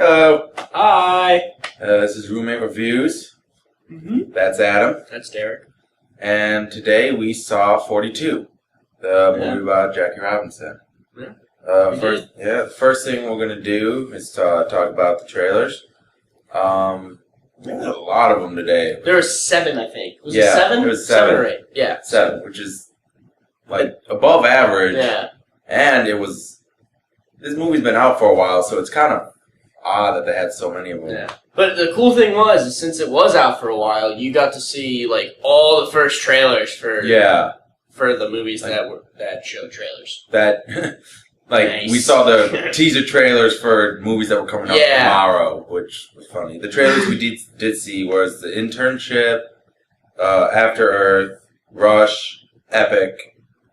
Hello. Hi. This is Roommate Reviews. Mm-hmm. That's Adam. That's Derek. And today we saw 42, the movie about Jackie Robinson. Yeah. The first thing we're going to do is talk about the trailers. There's a lot of them today. There were 7, I think. Was it Yeah, 7? it was 7. 7 or 8. Yeah. 7, which is like above average. Yeah. And this movie's been out for a while, so it's kind of odd that they had so many of them. Yeah. But the cool thing was, is since it was out for a while, you got to see like all the first trailers for the movies that showed trailers. We saw the teaser trailers for movies that were coming out tomorrow, which was funny. The trailers we did see was The Internship, After Earth, Rush, Epic,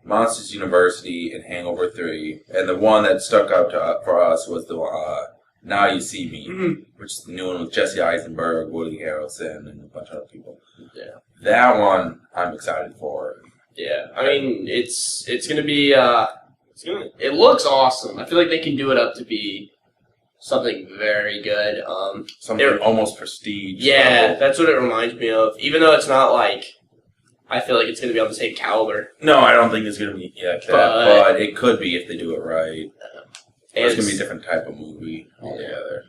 Monsters University, and Hangover 3. And the one that stuck out for us was the Now You See Me, which is the new one with Jesse Eisenberg, Woody Harrelson, and a bunch of other people. Yeah, that one I'm excited for. Yeah, I mean it's gonna be it looks awesome. I feel like they can do it up to be something very good. Something almost prestige. Yeah, that's what it reminds me of. Even though it's not like, I feel like it's gonna be on the same caliber. No, I don't think it's gonna be like that, but it could be if they do it right. It's going to be a different type of movie altogether.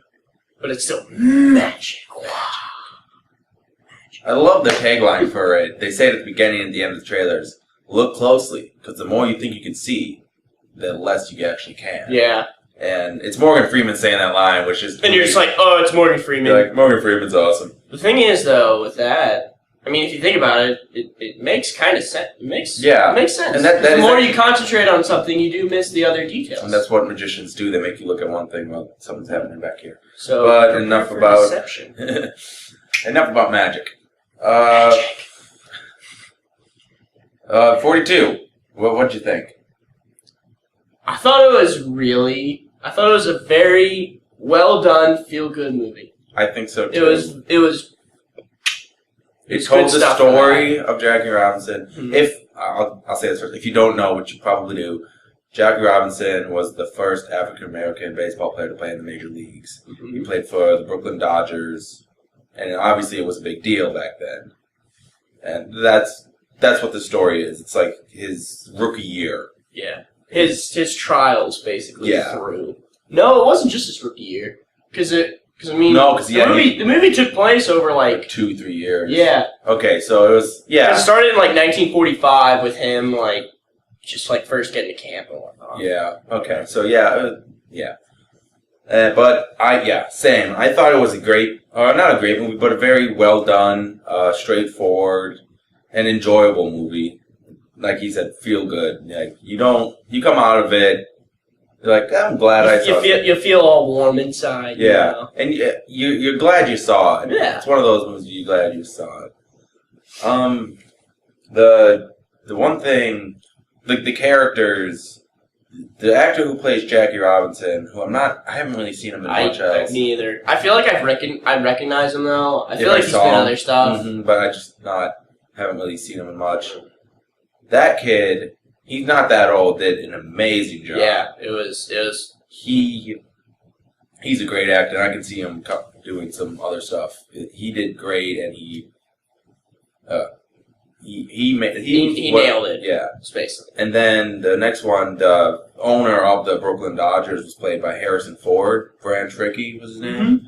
But it's still magic. I love the tagline for it. They say it at the beginning and the end of the trailers, look closely, because the more you think you can see, the less you actually can. Yeah. And it's Morgan Freeman saying that line, which is... And you're just like, oh, it's Morgan Freeman. You're like, Morgan Freeman's awesome. The thing is, though, with that... I mean, if you think about it, it makes kind of sense. It makes sense. And the more you concentrate on something, you do miss the other details. And that's what magicians do. They make you look at one thing while something's happening back here. So, but enough about deception. Enough about magic. 42. What'd you think? I thought it was a very well done, feel good movie. I think so too. It told the story of Jackie Robinson. Mm-hmm. I'll say this first, if you don't know, which you probably do, Jackie Robinson was the first African American baseball player to play in the major leagues. Mm-hmm. He played for the Brooklyn Dodgers, and obviously it was a big deal back then. And that's what the story is. It's like his rookie year. Yeah, his trials basically through. No, it wasn't just his rookie year, because the movie took place over like 2-3 years. Yeah. Okay, so it was It started in like 1945 with him just first getting to camp and whatnot. Yeah. Okay. So same. I thought it was not a great movie, but a very well done, straightforward, and enjoyable movie. Like he said, feel good. Like you come out of it. You're like, I'm glad I saw it. You feel all warm inside. Yeah. You know? And you're glad you saw it. Yeah. It's one of those movies you're glad you saw it. The one thing, the characters, the actor who plays Jackie Robinson, who I haven't really seen him in much else. Me either. I feel like I recognize him though. I feel like he's been in other stuff. But I haven't really seen him in much. That kid... He's not that old. Did an amazing job. Yeah, it was. He's a great actor. And I can see him doing some other stuff. He did great, and he nailed it. Yeah, basically. And then the next one, the owner of the Brooklyn Dodgers, was played by Harrison Ford. Branch Rickey was his name. Mm-hmm.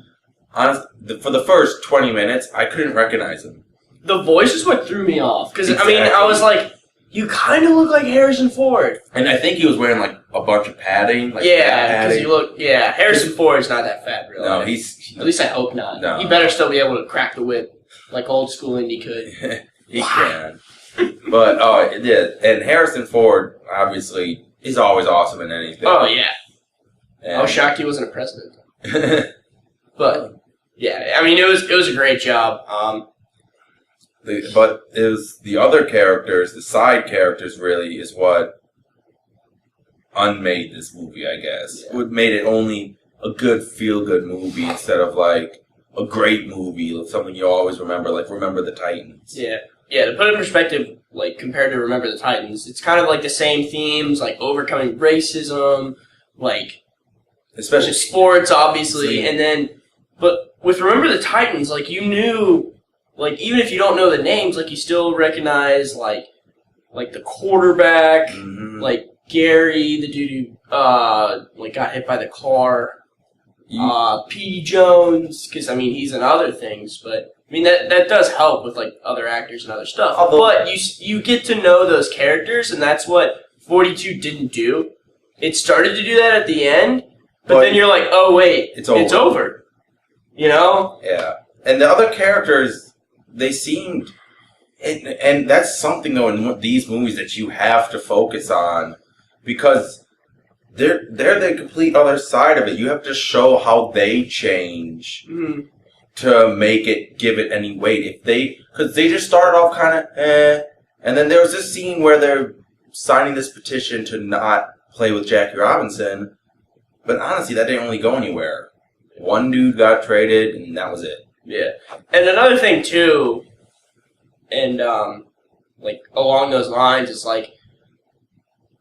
Honestly, for the first 20 minutes, I couldn't recognize him. The voice is what threw me off because I was like. You kind of look like Harrison Ford. And I think he was wearing, a bunch of padding. Because you look... Yeah, Harrison Ford's not that fat, really. No, he's... At least I hope not. No. He better still be able to crack the whip like old school Indy could. He can. But, and Harrison Ford, obviously, is always awesome in anything. Oh, yeah. And I was shocked he wasn't a president. But, yeah, I mean, it was a great job. But it was the other characters, the side characters, really is what unmade this movie, I guess. Yeah. What made it only a good feel-good movie instead of a great movie, something you always remember, Remember the Titans. Yeah. Yeah, to put it in perspective, compared to Remember the Titans, it's kind of the same themes, overcoming racism, especially sports, obviously, and then, but with Remember the Titans, like, you knew, like, even if you don't know the names, like, you still recognize, like the quarterback, like, Gary, the dude who, like, got hit by the car, P.D. Jones, because, I mean, he's in other things, but, I mean, that does help with, like, other actors and other stuff, but you get to know those characters, and that's what 42 didn't do. It started to do that at the end, but then you're like, oh, wait, it's over. You know? Yeah. And the other characters, they seemed... And that's something, though, in these movies that you have to focus on, because they're the complete other side of it. You have to show how they change to make it, give it any weight. Because they just started off kind of and then there was this scene where they're signing this petition to not play with Jackie Robinson, but honestly, that didn't really go anywhere. One dude got traded, and that was it. Yeah. And another thing, too, and, like, along those lines, is, like,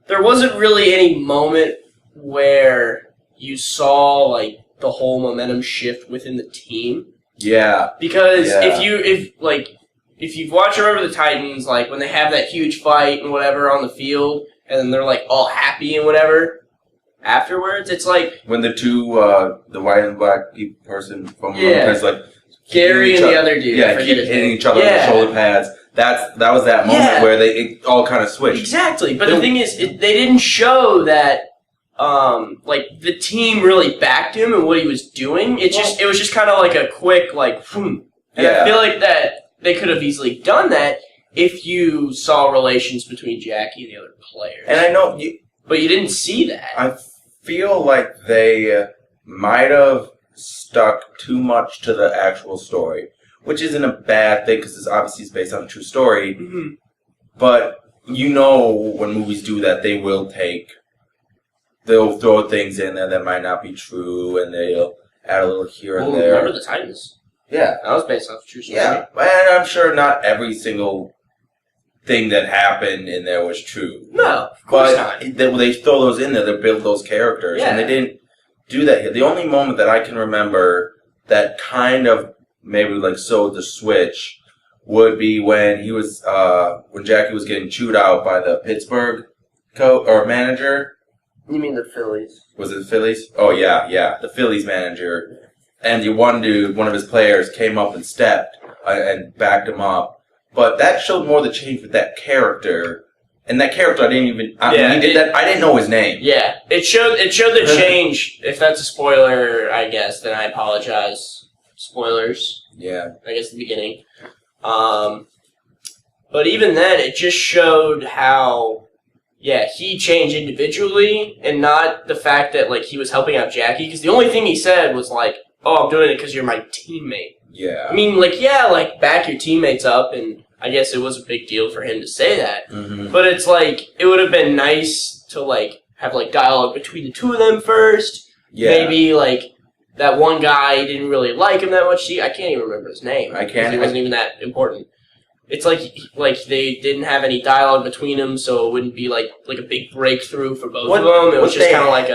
there wasn't really any moment where you saw, like, the whole momentum shift within the team. Yeah. Because if you've watched Remember the Titans, like, when they have that huge fight and whatever on the field, and then they're, like, all happy and whatever, afterwards, it's like... When the two, the white and black person from like... Gary and the other dude. Yeah, keep hitting each other with the shoulder pads. That was that moment where it all kind of switched. Exactly, but the thing is, they didn't show that, like, the team really backed him and what he was doing. It was just kind of like a quick, like, boom. And I feel like that they could have easily done that if you saw relations between Jackie and the other players. And I know but you didn't see that. I feel like they might have stuck too much to the actual story, which isn't a bad thing because it's based on a true story. But you know when movies do that, they'll throw things in there that might not be true, and they'll add a little here and there. Remember the Titans? Yeah. That was based off a true story. Yeah, and I'm sure not every single thing that happened in there was true. No, of course not. They throw those in there to build those characters, and they didn't do that here. The only moment that I can remember that kind of maybe like sowed the switch would be when he was when Jackie was getting chewed out by the Pittsburgh manager. You mean the Phillies? Was it the Phillies? Oh yeah, the Phillies manager. And the one dude, one of his players, came up and stepped and backed him up. But that showed more the change with that character. And that character, I didn't even... when he did that, I didn't know his name. Yeah, it showed the change. If that's a spoiler, I guess, then I apologize. Spoilers. Yeah. I guess the beginning. But even then, it just showed how... Yeah, he changed individually, and not the fact that, like, he was helping out Jackie. Because the only thing he said was, like, oh, I'm doing it because you're my teammate. Yeah. I mean, like, back your teammates up, and I guess it was a big deal for him to say that. But it's, like, it would have been nice to, like, have, like, dialogue between the two of them first. Yeah. Maybe, like, that one guy didn't really like him that much. I can't even remember his name. I can't. He wasn't even that important. It's like they didn't have any dialogue between them, so it wouldn't be like a big breakthrough for both of them. It was just kind of like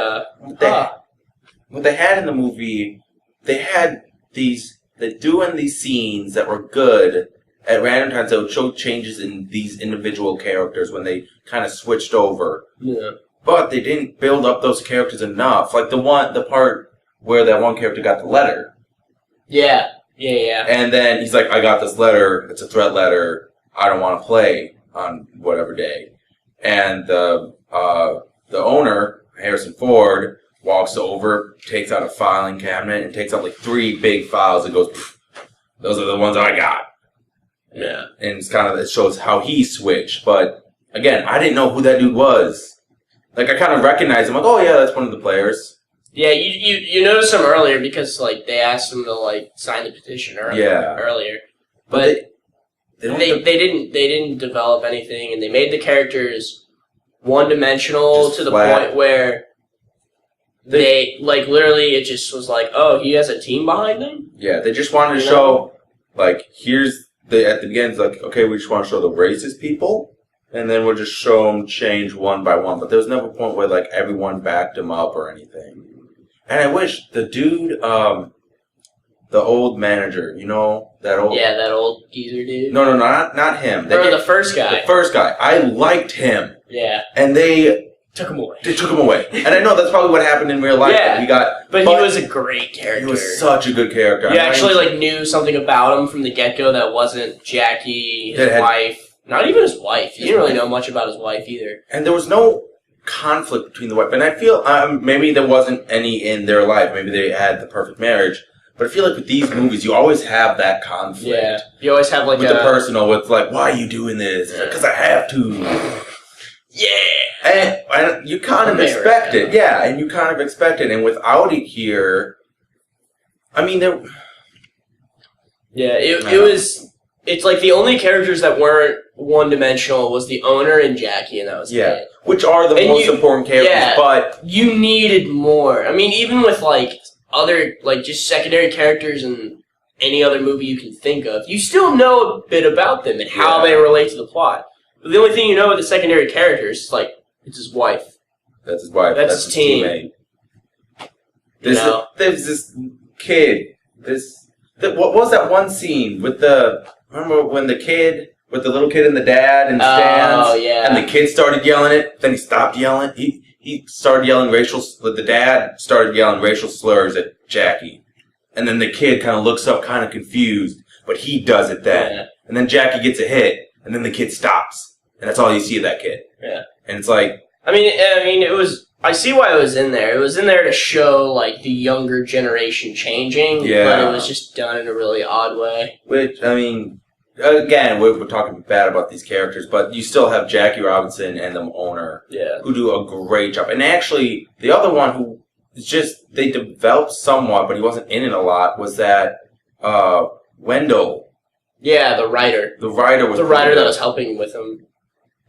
what they had in the movie. They had doing these scenes that were good at random times that would show changes in these individual characters when they kind of switched over. Yeah. But they didn't build up those characters enough. Like the part where that one character got the letter. Yeah. Yeah. And then he's like, I got this letter. It's a threat letter. I don't want to play on whatever day. And the owner, Harrison Ford, walks over, takes out a filing cabinet, and takes out like 3 big files and goes, those are the ones I got. Yeah. And it shows how he switched. But again, I didn't know who that dude was. Like, I kind of recognized him. Like, oh yeah, that's one of the players. Yeah, you noticed him earlier because, like, they asked him to, like, sign the petition earlier. But they didn't develop anything, and they made the characters one-dimensional to the point where they, like, literally it just was like, oh, he has a team behind him? Yeah, they just wanted to show, like, at the beginning, it's like, okay, we just want to show the racist people, and then we'll just show them change one by one. But there was never a point where, like, everyone backed him up or anything. And I wish the dude, the old manager, you know, that old... Yeah, that old geezer dude. No, not him. Or the first guy. The first guy. I liked him. Yeah. And they... Took him away. They took him away. And I know that's probably what happened in real life. Yeah. But he was a great character. He was such a good character. You actually, like, knew something about him from the get-go that wasn't Jackie, his wife. Not even his wife. You didn't really know much about his wife either. And there was no conflict between the wife. And I feel maybe there wasn't any in their life. Maybe they had the perfect marriage. But I feel like with these movies, you always have that conflict. Yeah. You always have, like, with the personal, with, like, why are you doing this? Because I have to. Yeah. And you kind of expect it. Yeah, and you kind of expect it. And without it here, I mean, there... Yeah, it was... It's like the only characters that weren't one-dimensional was the owner and Jackie, and that was it. Which are the most important characters, but... You needed more. I mean, even with, like, other, like, just secondary characters in any other movie you can think of, you still know a bit about them and how they relate to the plot. But the only thing you know with the secondary characters is, like, it's his wife. That's his wife. That's his team. Teammate. There's this kid. What was that one scene with the... Remember when the kid, with the little kid and the dad in the stands? Oh, yeah. And the kid started yelling it, then he stopped yelling. He started yelling the dad started yelling racial slurs at Jackie. And then the kid kind of looks up kind of confused, but he does it then. Yeah. And then Jackie gets a hit, and then the kid stops. And that's all you see of that kid. Yeah. And it's like... I mean, it was... I see why it was in there. It was in there to show, like, the younger generation changing, but it was just done in a really odd way. Which, I mean, again, we're talking bad about these characters, but you still have Jackie Robinson and the owner who do a great job. And actually, the other one who is just, they developed somewhat, but he wasn't in it a lot, was that Wendell. Yeah, the writer. The writer was... The writer that was helping with him.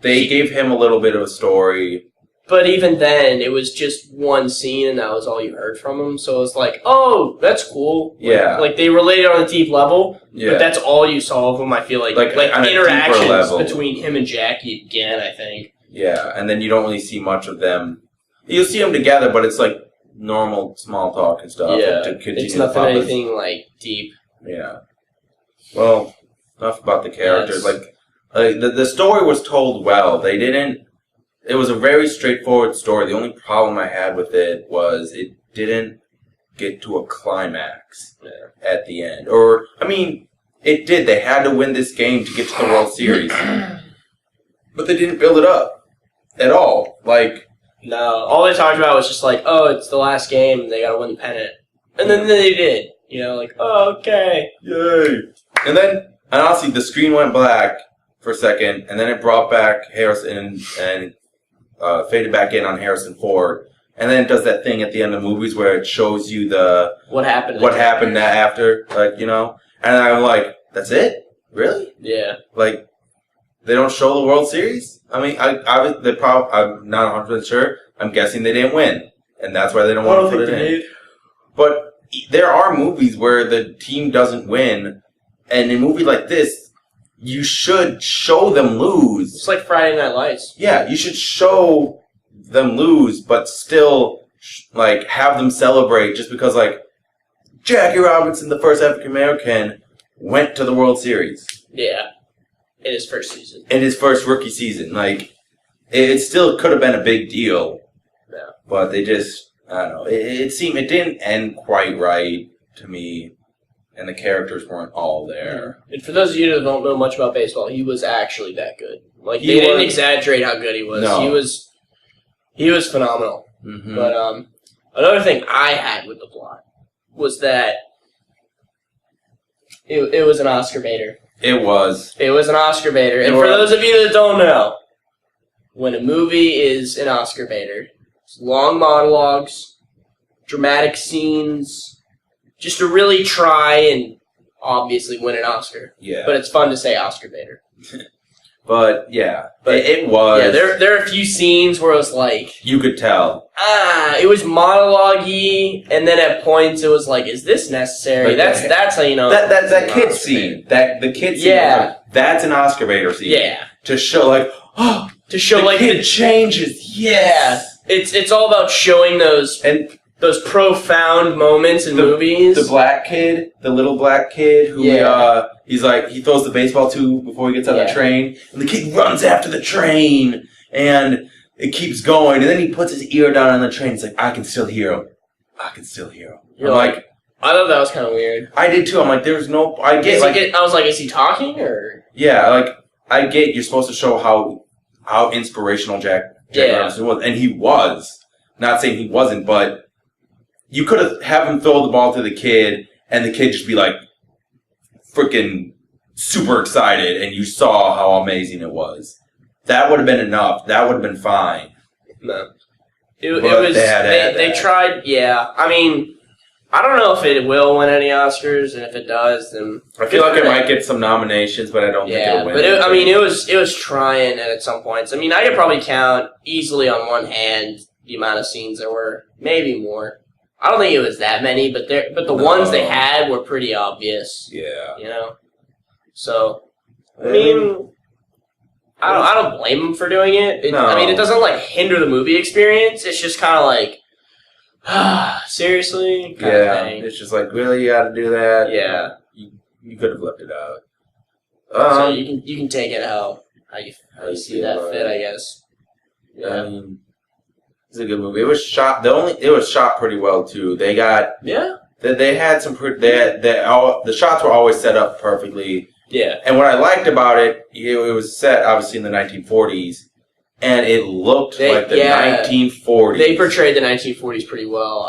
They gave him a little bit of a story. But even then, it was just one scene, and that was all you heard from him. So it was like, oh, that's cool. Yeah. Like they related on a deep level, but that's all you saw of him, I feel like interactions between him and Jackie again, I think. Yeah, and then you don't really see much of them. You'll see them together, but it's like normal small talk and stuff. Yeah, to continue it's nothing anything, like, deep. Yeah. Well, enough about the characters. The story was told well. They didn't... It was a very straightforward story. The only problem I had with it was it didn't get to a climax at the end. Or, I mean, it did. They had to win this game to get to the World Series. But they didn't build it up at all. Like... No. All they talked about was just like, oh, it's the last game, and they gotta win the pennant. And then they did. You know, like, oh, okay. Yay. And honestly, the screen went black for a second, and then it brought back Harrison and faded back in on Harrison Ford, and then it does that thing at the end of movies where it shows you what happened after, like, you know. And I'm like, that's it? Really? Yeah. Like, they don't show the World Series? I mean, I'm not 100% sure. I'm guessing they didn't win, and that's why they don't want to put it in. But there are movies where the team doesn't win, and in a movie like this, you should show them lose. It's like Friday Night Lights. Yeah, you should show them lose, but still, like, have them celebrate just because, like, Jackie Robinson, the first African American, went to the World Series. Yeah. In his first season. In his first rookie season. Like, it still could have been a big deal. Yeah. But they just, I don't know. It didn't end quite right to me. And the characters weren't all there. And for those of you that don't know much about baseball, he was actually that good. Like, they didn't exaggerate how good he was. No. He was phenomenal. Mm-hmm. But another thing I had with the plot was that it was an Oscar baiter. It was. It was an Oscar baiter. And for those of you that don't know, when a movie is an Oscar baiter, it's long monologues, dramatic scenes, just to really try and obviously win an Oscar. Yeah. But it's fun to say Oscar baiter. But, yeah. But it was. Yeah, there are a few scenes where it was like... You could tell. It was monologue-y, and then at points it was like, is this necessary? Like that's how you know... That kid scene. The kid scene. Yeah. That's an Oscar baiter scene. Yeah. To show, like, to show, the like... kid changes. Yes. Yeah. It's all about showing those... And those profound moments in movies. The black kid, the little black kid who he's like, he throws the baseball to before he gets on the train, and the kid runs after the train, and it keeps going, and then he puts his ear down on the train. He's like, I can still hear him. I can still hear him. You're like, I thought that was kind of weird. I did too. I'm like, there's no. I was like, is he talking or? Yeah, like I get you're supposed to show how inspirational Jack Robinson was, and he was. Not saying he wasn't, but you could have him throw the ball to the kid, and the kid just be like, freaking super excited, and you saw how amazing it was. That would have been enough. That would have been fine. No. It was. They tried. Yeah. I mean, I don't know if it will win any Oscars, and if it does, then I feel like it might get some nominations, but I don't think it'll win. But it was trying at some points. I mean, I could probably count easily on one hand the amount of scenes there were, maybe more. I don't think it was that many, but the ones they had were pretty obvious. Yeah. You know. So, I mean, I don't blame them for doing it. I mean, it doesn't like hinder the movie experience. It's just kind of like, seriously? Kind of thing. It's just like, really, you got to do that? Yeah. You could have left it out. So you can take it how you see that fit, I guess. Yeah. I mean, it's a good movie. It was shot. It was shot pretty well too. They got They had some. The shots were always set up perfectly. Yeah. And what I liked about it, it was set obviously in the 1940s, and it looked like the 1940s. They portrayed the 1940s pretty well.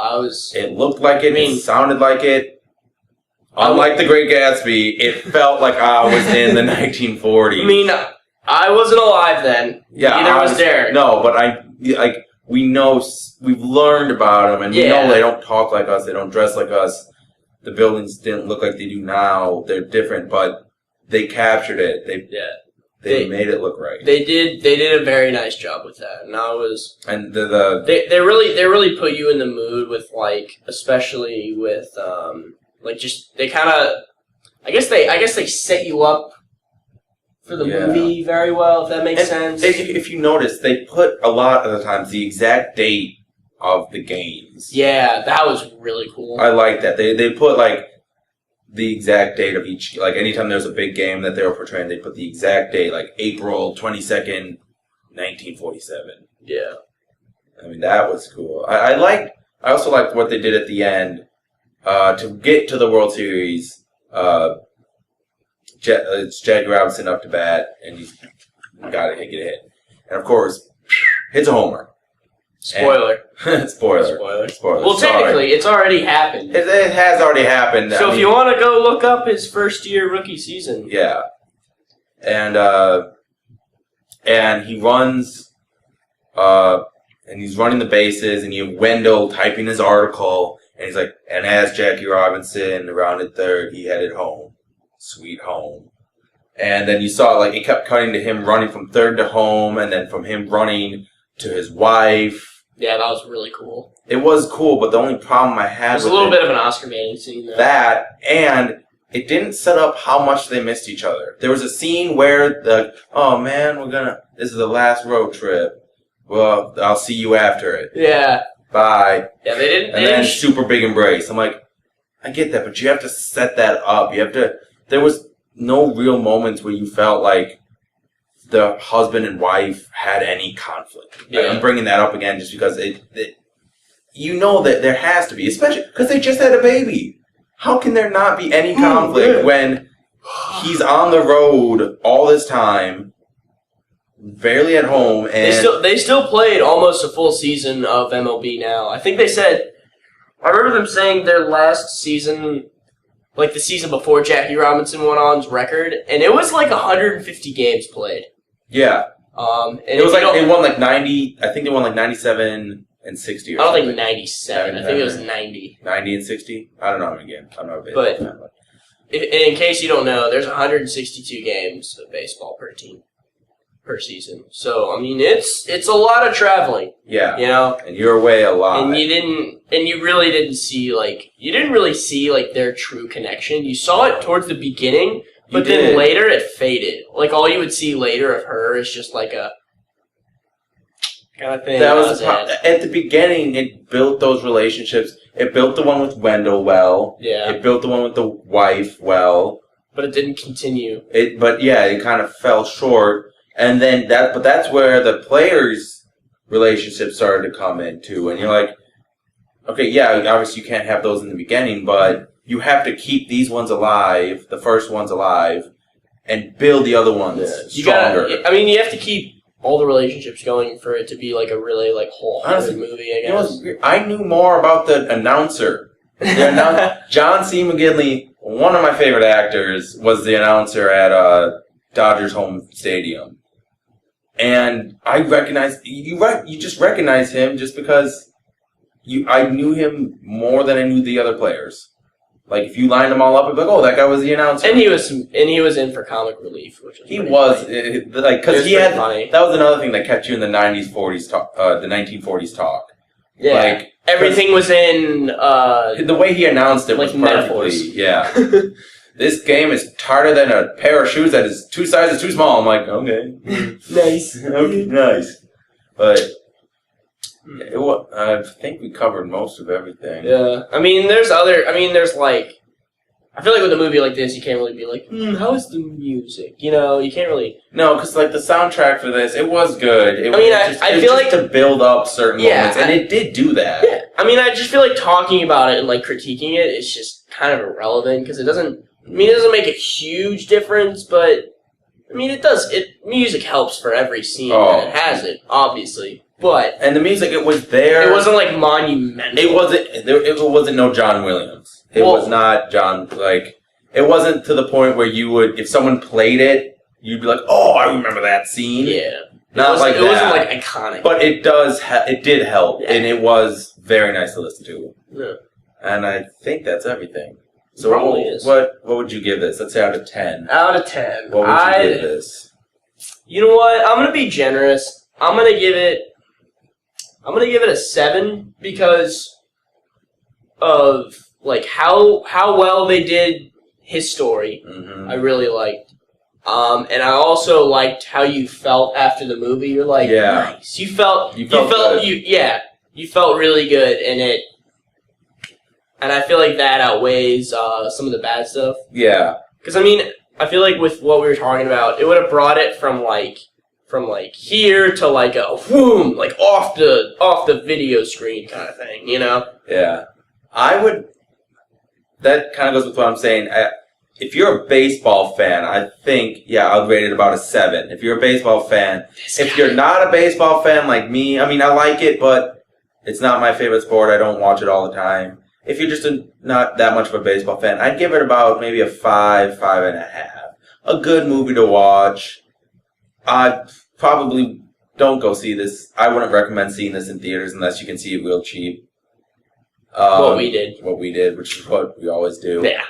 It looked like it. It sounded like it. Unlike The Great Gatsby, it felt like I was in the 1940s. I mean, I wasn't alive then. Yeah, neither was Derek. No, but we know, we've learned about them, and we know they don't talk like us, they don't dress like us. The buildings didn't look like they do now. They're different, but they captured it. They made it look right. They did a very nice job with that, and I was. And they really put you in the mood with especially with they kind of. I guess they set you up for the movie very well, if that makes sense. If you notice, they put a lot of the times the exact date of the games. Yeah, that was really cool. I like that. They put the exact date of each, anytime there was a big game that they were portraying, they put the exact date, April 22nd, 1947. Yeah. I mean, that was cool. I also liked what they did at the end, to get to the World Series. It's Jackie Robinson up to bat, and he's got to get a hit. And of course, hits a homer. Spoiler. Spoiler. Well, technically, it's already happened. It has already happened. So if you want to go look up his first year rookie season. Yeah. And he runs, and he's running the bases, and you have Wendell typing his article, and he's like, and as Jackie Robinson rounded third, he headed home. Sweet home. And then you saw, it kept cutting to him running from third to home, and then from him running to his wife. Yeah, that was really cool. It was cool, but the only problem I had was a little bit of an Oscar-baiting scene, though. That, and it didn't set up how much they missed each other. There was a scene where this is the last road trip. Well, I'll see you after it. Yeah. Bye. Yeah, they didn't. And then super big embrace. I'm like, I get that, but you have to set that up. There was no real moments where you felt like the husband and wife had any conflict. Yeah. I'm bringing that up again just because you know that there has to be, especially because they just had a baby. How can there not be any conflict when he's on the road all this time, barely at home, and they still played almost a full season of MLB now. I think they said, I remember them saying their last season, the season before Jackie Robinson went on's record, and it was 150 games played. Yeah. And it was they won 90. I think they won 97 and 60. Or I don't something. think 97. I think it was 90. 90 and 60. I don't know how many games. I'm not a baseball fan. But in case you don't know, there's 162 games of baseball per team per season. So I mean, it's a lot of traveling. Yeah. You know. And you're away a lot. And you really didn't see their true connection. You saw it towards the beginning. But then later it faded. All you would see later of her is just kind of thing. That was at the beginning. It built those relationships. It built the one with Wendell well. Yeah. It built the one with the wife well. But it didn't continue. It kind of fell short. And then that's where the players' relationship started to come in too. And you're like, okay, yeah, obviously you can't have those in the beginning, but you have to keep these ones alive, the first ones alive, and build the other ones stronger. You have to keep all the relationships going for it to be like a really like wholehearted movie, I guess. I knew more about the announcer. John C. McGinley, one of my favorite actors, was the announcer at Dodgers home stadium. And I recognized you just recognize him just because I knew him more than I knew the other players. Like if you lined them all up, I'd be like, "Oh, that guy was the announcer." And he was in for comic relief, which was because he had funny. That was another thing that kept you in the 90s, 40s talk, the 1940s talk. Yeah, like everything was in the way he announced it was perfectly metaphors. Yeah. This game is harder than a pair of shoes that is 2 sizes too small. I'm like, okay, nice, okay, nice, but. I think we covered most of everything. Yeah. I feel like with a movie like this, you can't really be like, how is the music? You know, you can't really... No, because, like, the soundtrack for this, it was good. I feel like... to build up certain moments, and it did do that. Yeah. I just feel like talking about it and, like, critiquing it is just kind of irrelevant, because it doesn't make a huge difference, but, it does. Music helps for every scene, and it has it, obviously. And the music, it was there. It wasn't like monumental. It wasn't no John Williams. It was not John, it wasn't to the point where you would, if someone played it, you'd be like, oh, I remember that scene. Yeah. It wasn't like iconic. But it did help, and it was very nice to listen to. Yeah. And I think that's everything. So probably is. What would you give this? Let's say out of 10. Out of 10. What would you give this? You know what? I'm going to be generous. I'm going to give it a 7 because of like how well they did his story. Mm-hmm. I really liked. And I also liked how you felt after the movie. You're like, nice. You felt really good in it. And I feel like that outweighs some of the bad stuff. Yeah. Because I feel like with what we were talking about, it would have brought it from here to like a whoom, like off the video screen kind of thing, you know? Yeah. That kind of goes with what I'm saying. If you're a baseball fan, I think, I'll rate it about a 7. If you're a baseball fan. If you're not a baseball fan like me, I like it, but it's not my favorite sport. I don't watch it all the time. If you're just not that much of a baseball fan, I'd give it about maybe a 5, 5.5. A good movie to watch. Probably don't go see this. I wouldn't recommend seeing this in theaters unless you can see it real cheap. What we did, which is what we always do. Yeah.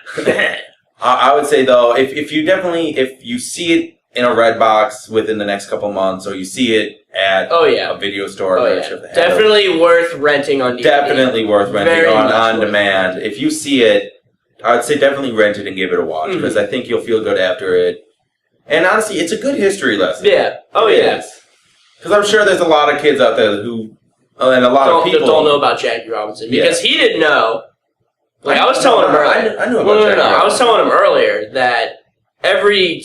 I would say though, if you see it in a red box within the next couple months, or you see it at a video store, definitely worth renting on DVD. Definitely worth renting on demand. If you see it, I would say definitely rent it and give it a watch because I think you'll feel good after it. And honestly, it's a good history lesson. Yeah. Oh, yeah. Because I'm sure there's a lot of kids out there who, and a lot of people don't know about Jackie Robinson because he didn't know. Like I was telling him earlier. I knew about Jackie Robinson. I was telling him earlier that every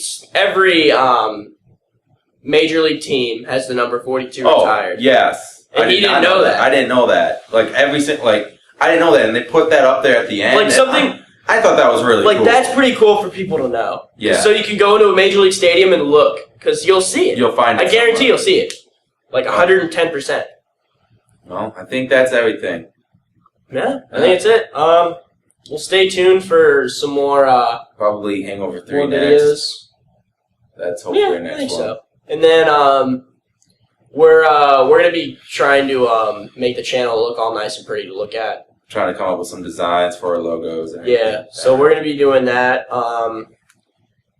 major league team has the number 42 retired. Yes. And he didn't know that. I didn't know that. I didn't know that, and they put that up there at the end. I thought that was really cool. That's pretty cool for people to know. Yeah. So you can go into a major league stadium and look, because you'll see it. You'll find it. I guarantee you'll see it. 110%. Well, I think that's everything. Yeah, I think it's it. We'll stay tuned for some more... probably Hangover 3 next. Videos. That's hopefully next I think one. So. And then we're going to be trying to make the channel look all nice and pretty to look at. Trying to come up with some designs for our logos. And so we're going to be doing that.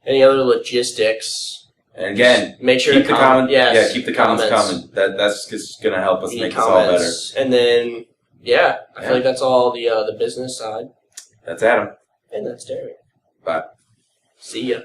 Any other logistics? And again, make sure keep to comment. Keep the comments coming. That's just going to help us make this all better. And then, I feel like that's all the business side. That's Adam. And that's Derek. Bye. See ya.